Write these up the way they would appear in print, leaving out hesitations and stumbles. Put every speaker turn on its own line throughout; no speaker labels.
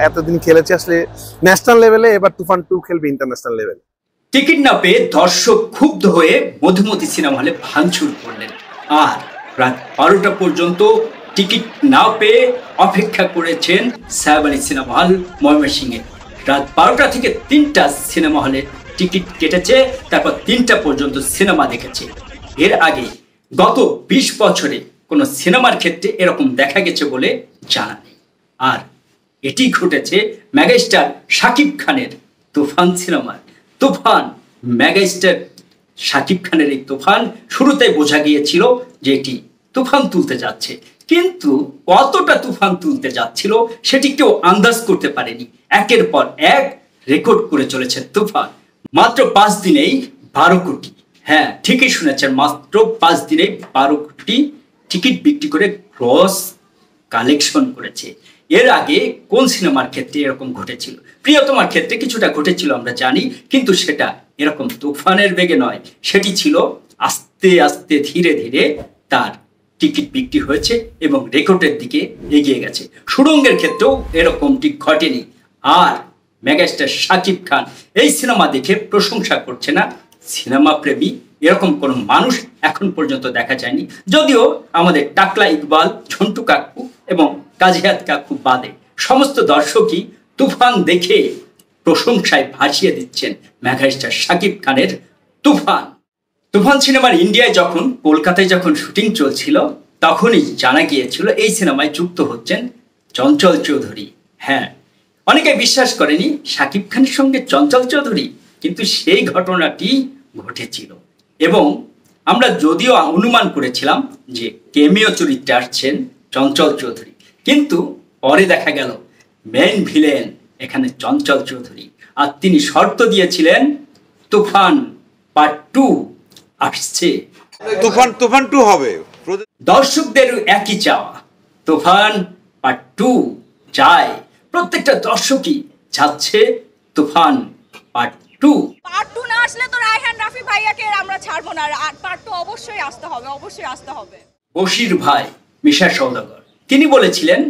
এতদিন খেলেছে আসলে ন্যাশনাল লেভেলে, এবার তুফান 2 খেলবে ইন্টারন্যাশনাল লেভেলে।
টিকিট না পেয়ে দর্শক ক্ষুব্ধ হয়ে মধুমতি সিনেমা হলে ভাঙচুর করলেন, আর রাত 12টা পর্যন্ত টিকিট না পেয়ে অপেক্ষা করেছেন সাহেব আলী সিনেমা হল ময়মনসিংহে। রাত 12টা থেকে 3টা সিনেমা হলে টিকিট কেটেছে, তারপর 3টা পর্যন্ত সিনেমা দেখেছে। এর আগে গত 20 বছরে কোনো সিনেমার ক্ষেত্রে এরকম দেখা গেছে বলে জানা নেই। আর এটি ঘটেছে মেগাস্টার শাকিব খানের তুফান সিনেমার। তুফান, মেগাস্টার শাকিব খানের এই তুফান, শুরুতেই বোঝা গিয়েছিল যে এটি তুফান তুলতে যাচ্ছে, কিন্তু কতটা তুফান তুলতে যাচ্ছিল সেটি কেউ আন্দাজ করতে পারেনি। একের পর এক রেকর্ড করে চলেছে তুফান। মাত্র 5 দিনেই 12 কোটি, হ্যাঁ ঠিকই শুনেছেন, মাত্র 5 দিনেই 12 কোটি টিকিট বিক্রি করে ক্রস কালেকশন করেছে। এর আগে কোন সিনেমার ক্ষেত্রে এরকম ঘটেছিল? প্রিয়তমার ক্ষেত্রে কিছুটা ঘটেছিল আমরা জানি, কিন্তু সেটা এরকম তুফানের বেগে নয়। সেটি ছিল আস্তে আস্তে ধীরে ধীরে তার টিকিট বিক্রি হয়েছে এবং রেকর্ডের দিকে এগিয়ে গেছে। সুড়ঙ্গের ক্ষেত্রেও এরকমটি ঘটেনি। আর মেগাস্টার শাকিব খান এই সিনেমা দেখে প্রশংসা করছে না সিনেমা প্রেমী এরকম কোনো মানুষ এখন পর্যন্ত দেখা যায়নি, যদিও আমাদের টাকলা ইকবাল, ঝন্টু কাকু এবং কাজিয়াত কাকু বাদে সমস্ত দর্শকই তুফান দেখে প্রশংসায় ভাসিয়ে দিচ্ছেন মেগাস্টার শাকিব খানের তুফান। তুফান সিনেমার ইন্ডিয়ায় যখন, কলকাতায় যখন শুটিং চলছিল, তখনই জানা গিয়েছিল এই সিনেমায় যুক্ত হচ্ছেন চঞ্চল চৌধুরী। হ্যাঁ, অনেকে বিশ্বাস করেনি শাকিব খানের সঙ্গে চঞ্চল চৌধুরী, কিন্তু সেই ঘটনাটি ঘটেছিল। এবং আমরা যদিও অনুমান করেছিলাম যে কেমিও চরিত্রে আসছেন চঞ্চল চৌধুরী, কিন্তু পরে দেখা গেল মেইন ভিলেন এখানে চঞ্চল চৌধুরী। আর তিনি শর্ত দিয়েছিলেন তুফান পার্ট 2 আসছে,
তুফান 2 হবে।
দর্শকদের একই চাওয়া, তুফান পার্ট 2 চায়। প্রত্যেকটা দর্শকই চাচ্ছে তুফান পার্ট 2।
পার্ট 2 না আসলে তো রায়হান রাফি ভাইয়াকে আমরা ছাড়বো না, আর পার্ট 2 অবশ্যই আসতে হবে, অবশ্যই আসতে হবে।
বশির ভাই মিশা সওদাগর তিনি বলেছিলেন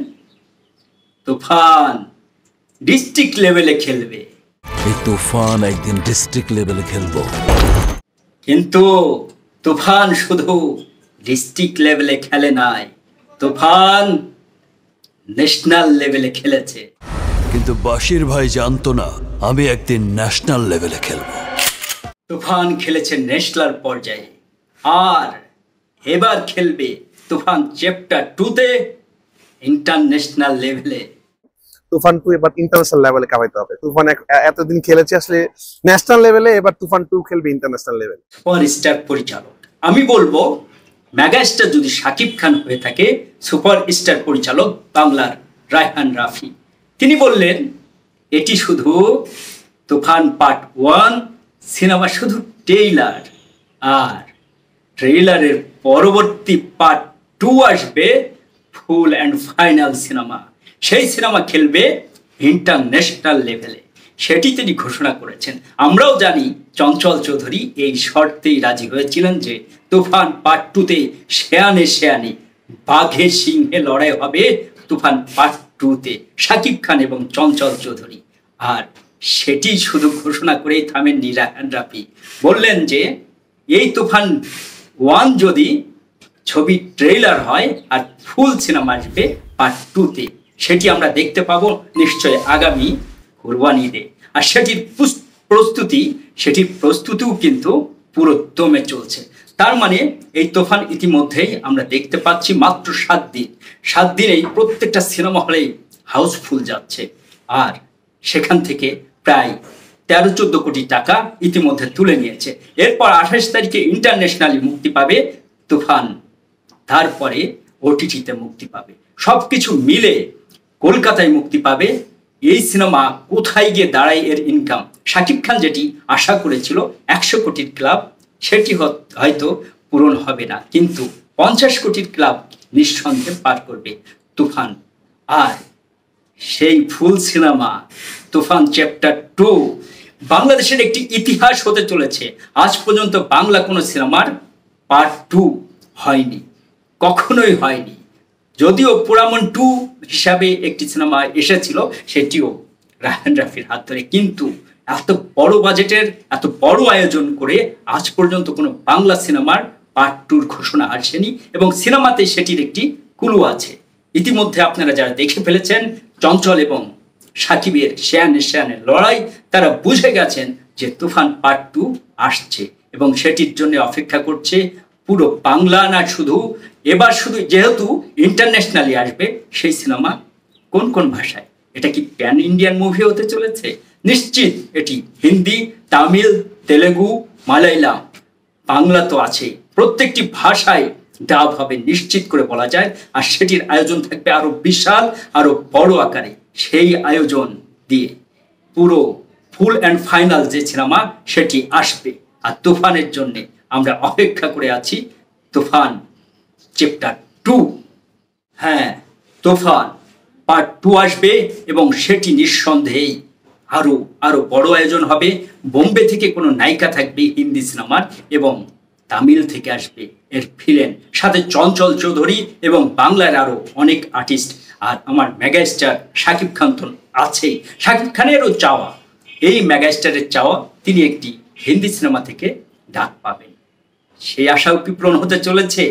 তুফান ডিস্ট্রিক্ট লেভেলে খেলবে,
এই তুফান একদিন ডিস্ট্রিক্ট লেভেলে খেলবো।
কিন্তু তুফান শুধু ডিস্ট্রিক্ট লেভেলে খেলে নাই, তুফান ন্যাশনাল লেভেলে খেলেছে।
কিন্তু বশির ভাই জানতো না আমি একদিন ন্যাশনাল লেভেলে খেলবো।
তুফান খেলেছে ন্যাশনাল পর্যায়ে, আর এবার খেলবে তুফান চ্যাপ্টার 2-তে ইন্টারন্যাশনাল লেভেলে।
তুফান 2 এবার ইন্টারন্যাশনাল লেভেলে কামাইতে হবে। তুফান এতদিন খেলেছে আসলে ন্যাশনাল লেভেলে, এবার তুফান 2 খেলবে ইন্টারন্যাশনাল লেভেল।
সুপারস্টার পরিচালক, আমি বলবো মেগাস্টার যদি শাকিব খান হয়ে থাকে, সুপারস্টার পরিচালক বাংলার রায়হান রাফি। তিনি বললেন এটি শুধু তুফান পার্ট 1 সিনেমা, শুধু ট্রেইলার, আর ট্রেইলারের পরবর্তী পার্ট 2 আসবে ফুল অ্যান্ড ফাইনাল সিনেমা। সেই সিনেমা খেলবে ইন্টারন্যাশনাল লেভেলে, সেটি তিনি ঘোষণা করেছেন। আমরাও জানি চঞ্চল চৌধুরী এই শর্তেই রাজি হয়েছিলেন যে তুফান পার্ট 2-তে শেয়ানে শেয়ানে বাঘে সিংহে লড়াই হবে তুফান পার্ট 2-তে শাকিব খান এবং চঞ্চল চৌধুরী। আর সেটি শুধু ঘোষণা করেই থামেননি রায়হান রাফি, বললেন যে এই তুফান 1 যদি ছবি ট্রেইলার হয় আর ফুল সিনেমা আসবে পার্ট 2-তে, সেটি আমরা দেখতে পাবো নিশ্চয় আগামী কুরবানি ঈদে। আর সেটির প্রস্তুতিও কিন্তু পুরো দমে চলছে। তার মানে এই তুফান ইতিমধ্যেই আমরা দেখতে পাচ্ছি মাত্র 7 দিনেই প্রত্যেকটা সিনেমা হলেই হাউসফুল যাচ্ছে। আর সেখান থেকে প্রায় 13-14 কোটি টাকা ইতিমধ্যে তুলে নিয়েছে। এরপর 28 তারিখে ইন্টারন্যাশনালি মুক্তি পাবে তুফান, তারপরে ওটিটিতে মুক্তি পাবে। সবকিছু মিলে কলকাতায় মুক্তি পাবে। এই সিনেমা কোথায় গিয়ে দাঁড়ায় এর ইনকাম, শাকিব খান যেটি আশা করেছিল 100 কোটির ক্লাব, সেটি হয়তো পূরণ হবে না, কিন্তু 50 কোটির ক্লাব নিঃসন্দেহে পার করবে তুফান। আর সেই ফুল সিনেমা তুফান চ্যাপ্টার 2 বাংলাদেশের একটি ইতিহাস হতে চলেছে। আজ পর্যন্ত বাংলা কোনো সিনেমার পার্ট 2 হয়নি, কখনোই হয়নি। যদিও পোড়ামন 2 হিসাবে একটি সিনেমা এসেছিল, সেটিও রায়হান রাফির হাত ধরে, কিন্তু এত বড় বাজেটের এত বড় আয়োজন করে আজ পর্যন্ত কোনো বাংলা সিনেমার পার্ট 2 ঘোষণা আসেনি এবং সিনেমাতে সেটির একটি ক্লু আছে। ইতিমধ্যে আপনারা যারা দেখে ফেলেছেন চঞ্চল এবং সাকিবের শেয়ানের লড়াই, তারা বুঝে গেছেন যে তুফান পার্ট 2 আসছে এবং সেটির জন্য অপেক্ষা করছে পুরো বাংলা না, শুধু এবার শুধু যেহেতু ইন্টারন্যাশনালি আসবে সেই সিনেমা কোন কোন ভাষায়, এটা কি প্যান ইন্ডিয়ান মুভি হতে চলেছে? নিশ্চিত এটি হিন্দি, তামিল, তেলেগু, মালায়ালাম, বাংলা তো আছে, প্রত্যেকটি ভাষায় ডাব হবে নিশ্চিত করে বলা যায়। আর সেটির আয়োজন থাকবে আরো বিশাল, আরো বড় আকারে। সেই আয়োজন দিয়ে পুরো ফুল অ্যান্ড ফাইনাল যে সিনেমা সেটি আসবে। আর তুফানের জন্য আমরা অপেক্ষা করে আছি তুফান চ্যাপ্টার 2। হ্যাঁ, তুফান পার্ট 2 আসবে এবং সেটি নিঃসন্দেহেই আরো বড় আয়োজন হবে। বোম্বে থেকে কোনো নায়িকা থাকবে হিন্দি সিনেমার এবং তামিল থেকে আসবে এর ভিলেন, সাথে চঞ্চল চৌধুরী এবং বাংলার আরো অনেক আর্টিস্ট। আর আমার মেগাস্টার শাকিব খান তো আছেই। শাকিব খানেরও চাওয়া, এই মেগাস্টারের চাওয়া, তিনি একটি হিন্দি সিনেমা থেকে ডাক পাবেন। সেই আশাও কি পূরণ হতে চলেছে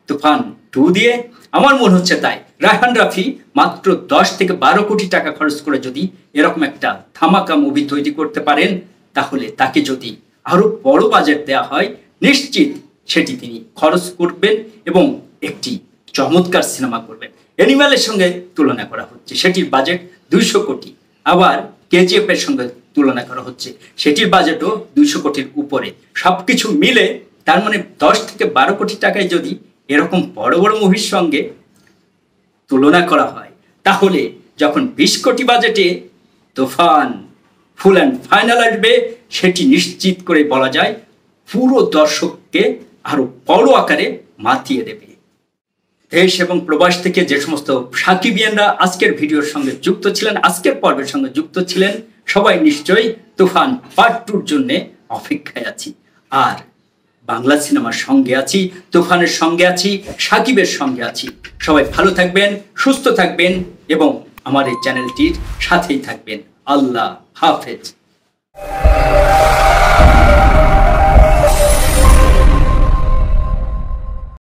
তুফান 2 দিয়ে? আমার মনে হচ্ছে তাই। রায়হান রাফি মাত্র 10 থেকে 12 কোটি টাকা খরচ করে যদি এরকম একটা ধামাকা মুভি তৈরি করতে পারেন, তাহলে তাকে যদি আরো বড় বাজেট দেওয়া হয়, নিশ্চিত সেটি তিনি খরচ করবেন এবং একটি চমৎকার সিনেমা করবেন। অ্যানিমালের সঙ্গে তুলনা করা হচ্ছে, সেটির বাজেট 200 কোটি। আবার কেজিএফ এর সঙ্গে তুলনা করা হচ্ছে, সেটির বাজেটও 200 কোটির উপরে। সবকিছু মিলে তার মানে 10 থেকে 12 কোটি টাকায় যদি এরকম বড় বড় মুভির সঙ্গে তুলনা করা হয়, তাহলে যখন 20 কোটি বাজেটে তুফান ফুল অ্যান্ড ফাইনাল আসবে, সেটি নিশ্চিত করে বলা যায় পুরো দর্শককে আরো বড় আকারে মাতিয়ে দেবে। দেশ এবং প্রবাস থেকে যে সমস্ত সাকিবিয়ানরা আজকের ভিডিওর সঙ্গে যুক্ত ছিলেন, আজকের পর্বের সঙ্গে যুক্ত ছিলেন, সবাই নিশ্চয়ই তুফান পার্ট 2 জন্য অপেক্ষায় আছি। আর বাংলা সিনেমার সঙ্গে আছি, তুফানের সঙ্গে আছি, সাকিবের সঙ্গে আছি। সবাই ভালো থাকবেন, সুস্থ থাকবেন এবং আমার এই চ্যানেলটির সাথেই থাকবেন। আল্লাহ হাফেজ।